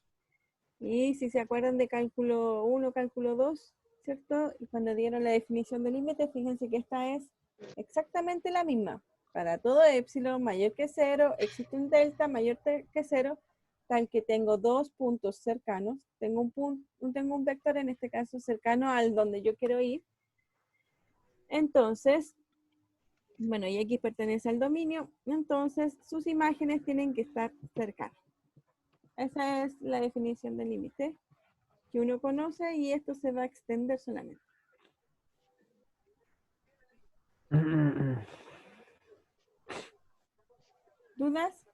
Y si se acuerdan de cálculo 1, cálculo 2, ¿cierto? Y cuando dieron la definición de límite, fíjense que esta es exactamente la misma. Para todo epsilon mayor que 0, existe un delta mayor que 0, tal que tengo dos puntos cercanos. Tengo un vector, en este caso, cercano al donde yo quiero ir. Entonces, bueno, y x pertenece al dominio, entonces sus imágenes tienen que estar cercanas. Esa es la definición del límite que uno conoce y esto se va a extender solamente. ¿Dudas?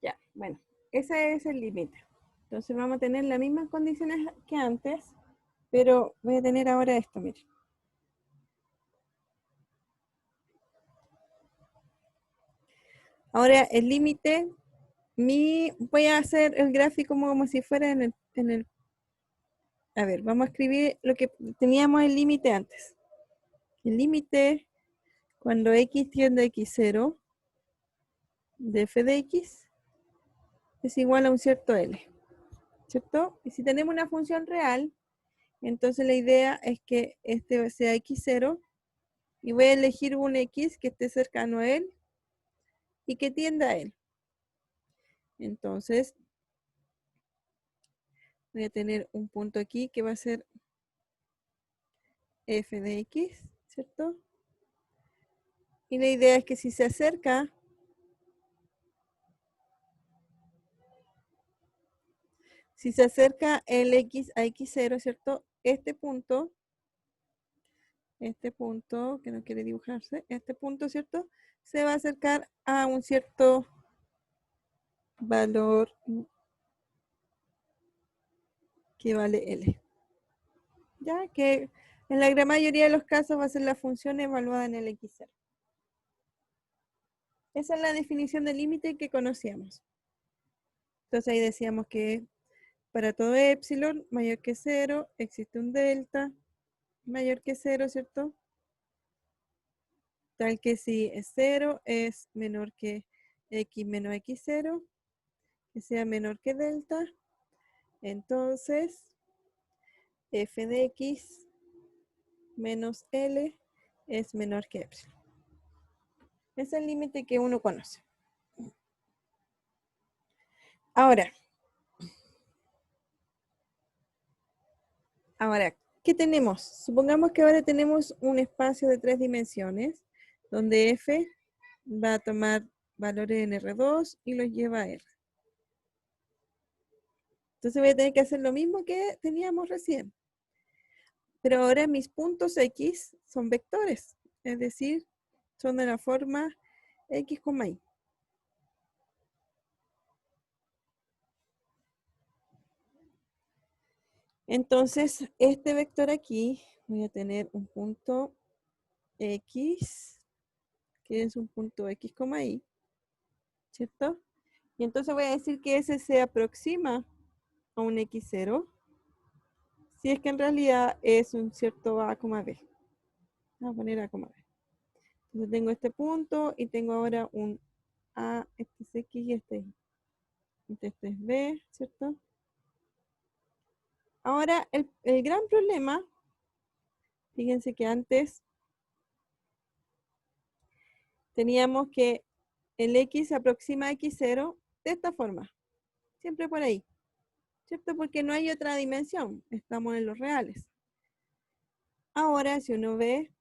Ya, bueno, ese es el límite. Entonces vamos a tener las mismas condiciones que antes, pero voy a tener ahora esto, miren. Ahora el límite, voy a hacer el gráfico como si fuera en el. A ver, vamos a escribir lo que teníamos el límite antes. El límite, cuando x tiende a x0, de f de x, es igual a un cierto L, ¿cierto? Y si tenemos una función real, entonces la idea es que este sea x0, y voy a elegir un x que esté cercano a él, y que tienda a él. Entonces, voy a tener un punto aquí que va a ser f de x, ¿cierto? Y la idea es que si se acerca el x a x0, ¿cierto? Este punto, que no quiere dibujarse, este punto, ¿cierto? Se va a acercar a un cierto valor que vale L. Ya que en la gran mayoría de los casos va a ser la función evaluada en el x0. Esa es la definición del límite que conocíamos. Entonces ahí decíamos que para todo epsilon mayor que 0 existe un delta mayor que 0, ¿cierto? Tal que si es 0 es menor que x menos x0, que sea menor que delta, entonces f de x menos L es menor que epsilon. Es el límite que uno conoce. Ahora, ¿qué tenemos? Supongamos que ahora tenemos un espacio de 3 dimensiones, donde f va a tomar valores en R2 y los lleva a R. Entonces voy a tener que hacer lo mismo que teníamos recién. Pero ahora mis puntos X son vectores, es decir, son de la forma X, Y. Entonces, este vector aquí, voy a tener un punto X, que es un punto X, Y, ¿cierto? Y entonces voy a decir que ese se aproxima a un X0 si es que en realidad es un cierto A, B. Vamos a poner A, B. Entonces tengo este punto y tengo ahora un A, este es X y este es B, ¿cierto? Ahora, el gran problema, fíjense que antes teníamos que el X se aproxima a X0 de esta forma, siempre por ahí, ¿cierto? Porque no hay otra dimensión, estamos en los reales. Ahora, si uno ve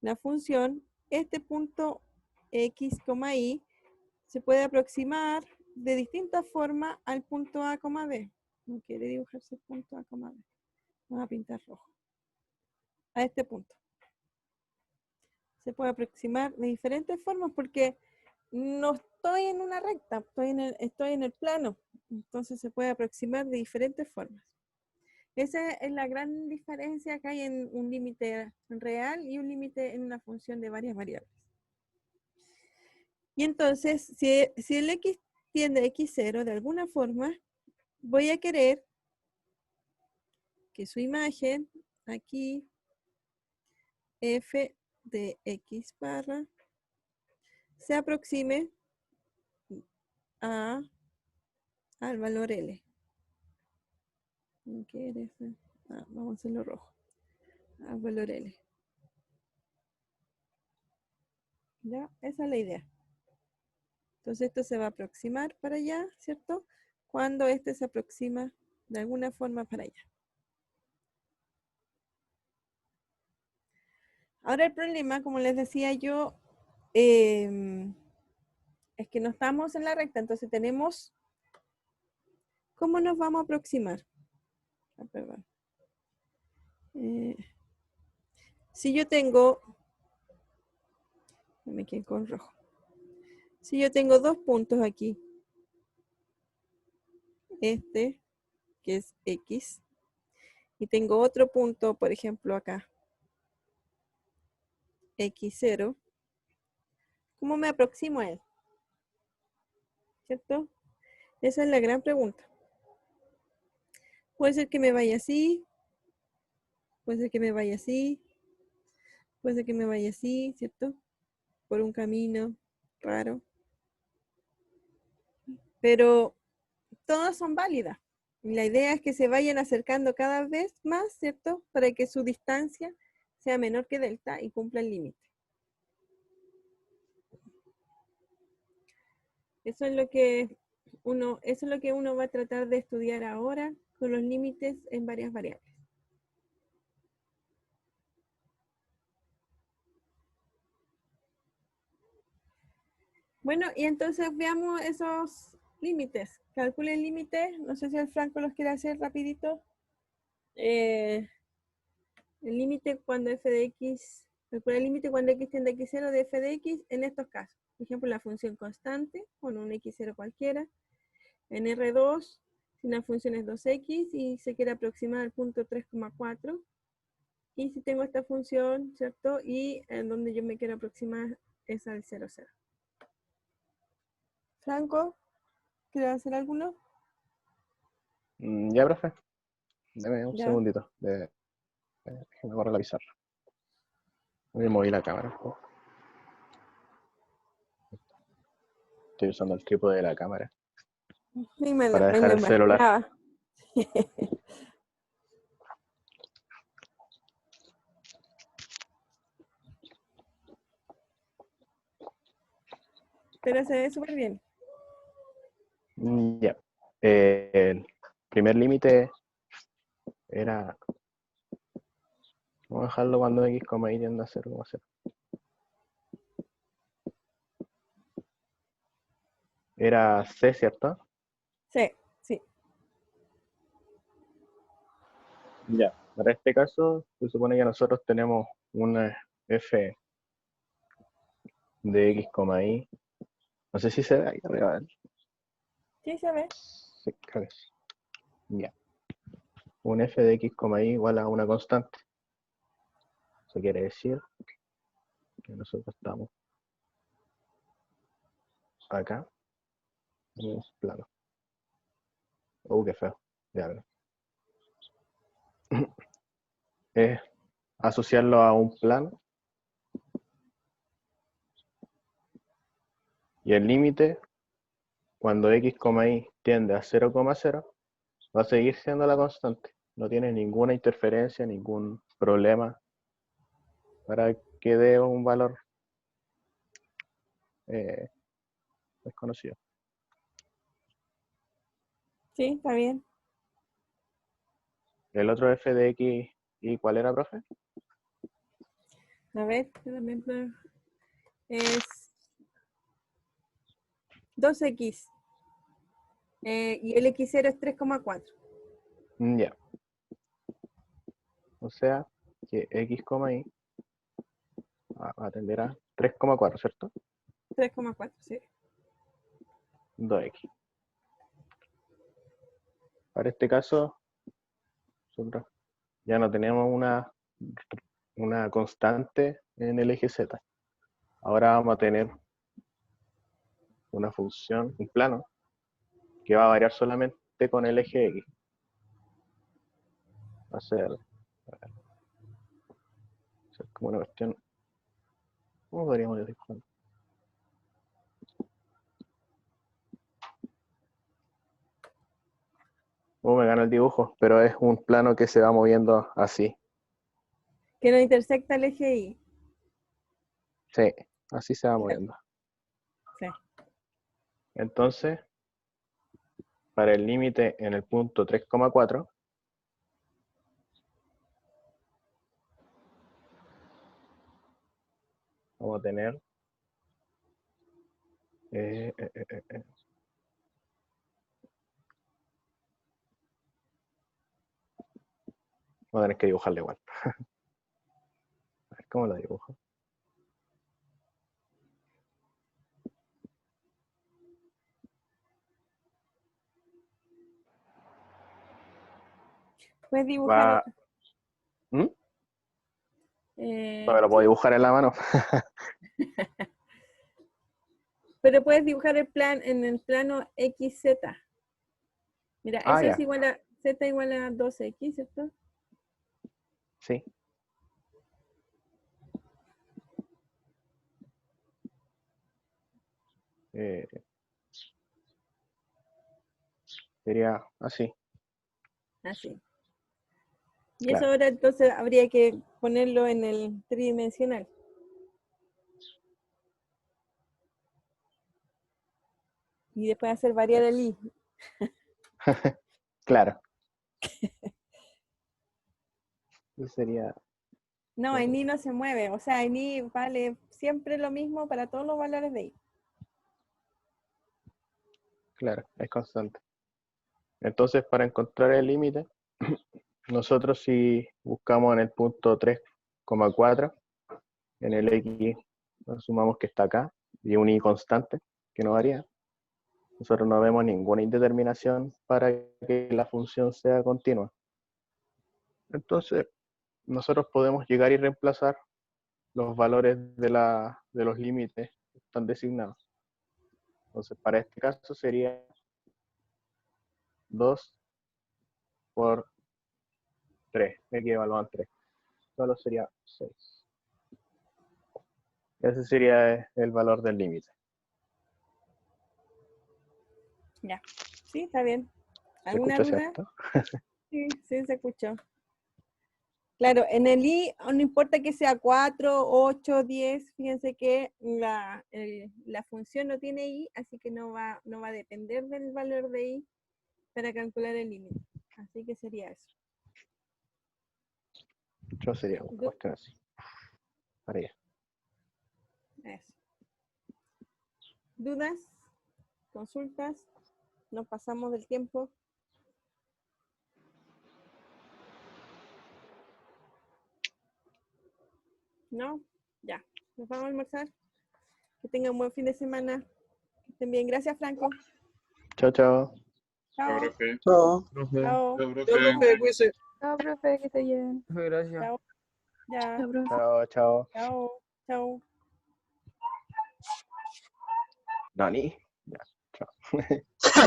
la función, este punto X, Y se puede aproximar de distintas formas al punto A, B. No quiere dibujarse el punto A, B. Vamos a pintar rojo. A este punto. Se puede aproximar de diferentes formas porque no estoy en una recta, estoy en el plano. Entonces se puede aproximar de diferentes formas. Esa es la gran diferencia que hay en un límite real y un límite en una función de varias variables. Y entonces, si el x tiende a x0 de alguna forma, voy a querer que su imagen, aquí, f de x barra, se aproxime al valor L. Vamos a hacerlo rojo. Al valor L. ¿Ya? Esa es la idea. Entonces esto se va a aproximar para allá, ¿cierto? Cuando este se aproxima de alguna forma para allá. Ahora el problema, como les decía yo, es que no estamos en la recta, entonces tenemos, ¿cómo nos vamos a aproximar? Perdón. Si yo tengo, me quedé con rojo. Si yo tengo dos puntos aquí, este, que es X, y tengo otro punto, por ejemplo, acá, X0, ¿cómo me aproximo a él? ¿Cierto? Esa es la gran pregunta. Puede ser que me vaya así, puede ser que me vaya así, puede ser que me vaya así, ¿cierto? Por un camino raro. Pero todas son válidas. Y la idea es que se vayan acercando cada vez más, ¿cierto? Para que su distancia sea menor que delta y cumpla el límite. Eso es lo que uno va a tratar de estudiar ahora con los límites en varias variables. Bueno, y entonces veamos esos límites. Calcule el límite. No sé si el Franco los quiere hacer rapidito. El límite cuando f de x, calcula el límite cuando x tiende a x0 de f de x en estos casos. Por ejemplo, la función constante con un x0 cualquiera. En R2, si una función es 2x y se quiere aproximar al punto 3,4. Y si tengo esta función, ¿cierto? Y en donde yo me quiero aproximar es al 0, 0. Franco, ¿quieres hacer alguno? Ya, profe. Deme un Ya. segundito. Déjeme borrar la pizarra. Voy a mover la cámara un poco. Estoy usando el trípode de la cámara para Me dejar lo el celular. imaginaba. Pero se ve súper bien. Ya. El primer límite era. Vamos a dejarlo cuando x, y tiende a 0,0. Era c, ¿cierto? Sí, sí. Ya. Para este caso, se supone que nosotros tenemos una f de x, y. No sé si se ve ahí arriba. Sí, se ve. Sí, creo que sí. Ya. Un f de x, y igual a una constante. Eso quiere decir que nosotros estamos acá en el plano. Qué feo. Ya, es asociarlo a un plano. Y el límite, cuando x, y tiende a 0,0, va a seguir siendo la constante. No tiene ninguna interferencia, ningún problema para que dé un valor desconocido. Sí, está bien. El otro f de x, ¿y cuál era, profe? A ver, espérame, es 2x. Y el x0 es 3,4. Ya. O sea, que x, y va a tender a 3,4, ¿cierto? 3,4, sí. 2x. Para este caso, nosotros ya no tenemos una constante en el eje z. Ahora vamos a tener una función, un plano, que va a variar solamente con el eje x. Va a ser como una cuestión. ¿Cómo podríamos decir? Me gana el dibujo, pero es un plano que se va moviendo así. Que no intersecta el eje Y. Sí, así se va moviendo. Sí. Entonces, para el límite en el punto 3,4, vamos a tener voy a tener que dibujarlo igual. A ver cómo lo dibujo. Puedes dibujar Va. otro. ¿Mm? No me lo puedo Sí, dibujar en la mano. pero puedes dibujar el plan en el plano XZ. Mira, eso Ya. es igual a Z igual a 2x, ¿cierto? Sí. Sería así. Así. Y eso Claro. ahora entonces habría que ponerlo en el tridimensional. Y después hacer variar el I. Claro. Eso sería. No, en I no se mueve. O sea, en I vale siempre lo mismo para todos los valores de I. Claro, es constante. Entonces, para encontrar el límite, nosotros si buscamos en el punto 3,4, en el x, asumamos que está acá, y un y constante, que no varía, nosotros no vemos ninguna indeterminación para que la función sea continua. Entonces, nosotros podemos llegar y reemplazar los valores de los límites que están designados. Entonces, para este caso sería 2 por 3, x evalúan 3. Solo sería 6. Ese sería el valor del límite. Ya. Sí, está bien. ¿Se ¿Alguna escucha, duda? cierto? Sí, sí, se escuchó. Claro, en el I no importa que sea 4, 8, 10, fíjense que la función no tiene I, así que no va a depender del valor de I para calcular el límite. Así que sería eso. Yo sería una cuestión así. Para allá. Eso. ¿Dudas? ¿Consultas? ¿Nos pasamos del tiempo? ¿No? Ya. Nos vamos a almorzar. Que tengan un buen fin de semana. Que estén bien. Gracias, Franco. Chao, chao. Chao. Profe. Chao. Profe. Chao. Chao, Chao, profe. profe, cuídese. Chao, profe, que esté bien. Profe, gracias. Chao. Ya. Chao, profe. Chao, chao. Chao. Chao. Nani. Ya, chao.